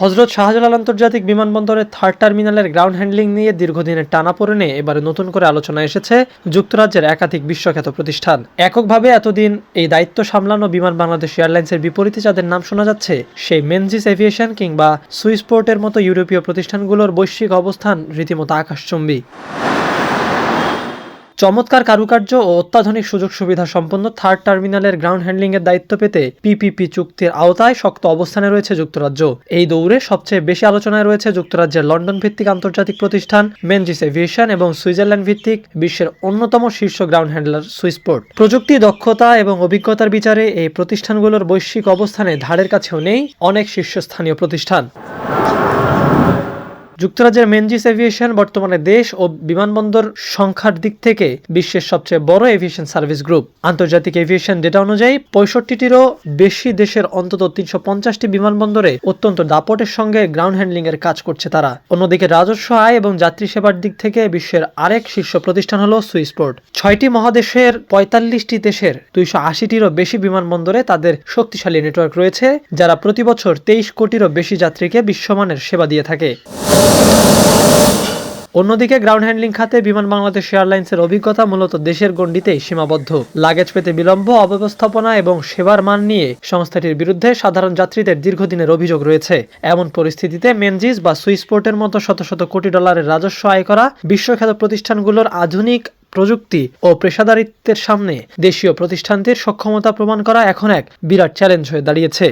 হযরত শাহজালাল আন্তর্জাতিক বিমানবন্দরের থার্ড টার্মিনালের গ্রাউন্ড হ্যান্ডলিং নিয়ে দীর্ঘদিনের টানাপোড়েনে এবারে নতুন করে আলোচনা এসেছে যুক্তরাজ্যের একাধিক বিশ্বখ্যাত প্রতিষ্ঠান। এককভাবে এতদিন এই দায়িত্ব সামলানো বিমান বাংলাদেশ এয়ারলাইন্সের বিপরীতে যাদের নাম শোনা যাচ্ছে, সেই মেনজিস এভিয়েশন কিংবা সুইসপোর্টের মতো ইউরোপীয় প্রতিষ্ঠানগুলোর বৈশ্বিক অবস্থান রীতিমতো আকাশচুম্বী। চমৎকার কারুকার্য ও অত্যাধুনিক সুযোগ সুবিধা সম্পন্ন থার্ড টার্মিনালের গ্রাউন্ড হ্যান্ডলিংয়ের দায়িত্ব পেতে পিপিপি চুক্তির আওতায় শক্ত অবস্থানে রয়েছে যুক্তরাজ্য। এই দৌড়ে সবচেয়ে বেশি আলোচনায় রয়েছে যুক্তরাজ্যের লন্ডন ভিত্তিক আন্তর্জাতিক প্রতিষ্ঠান মেনজিস এভিয়েশন এবং সুইজারল্যান্ড ভিত্তিক বিশ্বের অন্যতম শীর্ষ গ্রাউন্ড হ্যান্ডলার সুইসপোর্ট। প্রযুক্তি, দক্ষতা এবং অভিজ্ঞতার বিচারে এই প্রতিষ্ঠানগুলোর বৈশ্বিক অবস্থানে ধারের কাছেও নেই অনেক শীর্ষস্থানীয় প্রতিষ্ঠান। যুক্তরাজ্যের মেনজিস এভিয়েশন বর্তমানে দেশ ও বিমানবন্দর সংখ্যার দিক থেকে বিশ্বের সবচেয়ে বড় এভিয়েশন সার্ভিস গ্রুপ। আন্তর্জাতিক এভিয়েশন ডেটা অনুযায়ী 65টিরও বেশি দেশের অন্তত 350টি বিমানবন্দরে অত্যন্ত দাপটের সঙ্গে গ্রাউন্ড হ্যান্ডলিং এর কাজ করছে তারা। অন্যদিকে রাজস্ব আয় এবং যাত্রী সেবার দিক থেকে বিশ্বের আরেক শীর্ষ প্রতিষ্ঠান হলো সুইসপোর্ট। 6টি মহাদেশের 45টি দেশের 280টিরও বেশি বিমানবন্দরে তাদের শক্তিশালী নেটওয়ার্ক রয়েছে, যারা প্রতি বছর 23 কোটিরও বেশি যাত্রীকে বিশ্বমানের সেবা দিয়ে থাকে। অন্যদিকে গ্রাউন্ড হ্যান্ডলিং খাতে বিমান বাংলাদেশ এয়ারলাইন্সের অভিজ্ঞতা মূলত দেশের গণ্ডিতেই সীমাবদ্ধ। লাগেজ পেতে বিলম্ব, অব্যবস্থাপনা এবং সেবার মান নিয়ে সংস্থাটির বিরুদ্ধে সাধারণ যাত্রীদের দীর্ঘদিনের অভিযোগ রয়েছে। এমন পরিস্থিতিতে মেনজিস বা সুইসপোর্টের মতো শত শত কোটি ডলারের রাজস্ব আয় করা বিশ্বখ্যাত প্রতিষ্ঠানগুলোর আধুনিক প্রযুক্তি ও পেশাদারিত্বের সামনে দেশীয় প্রতিষ্ঠানটির সক্ষমতা প্রমাণ করা এখন এক বিরাট চ্যালেঞ্জ হয়ে দাঁড়িয়েছে।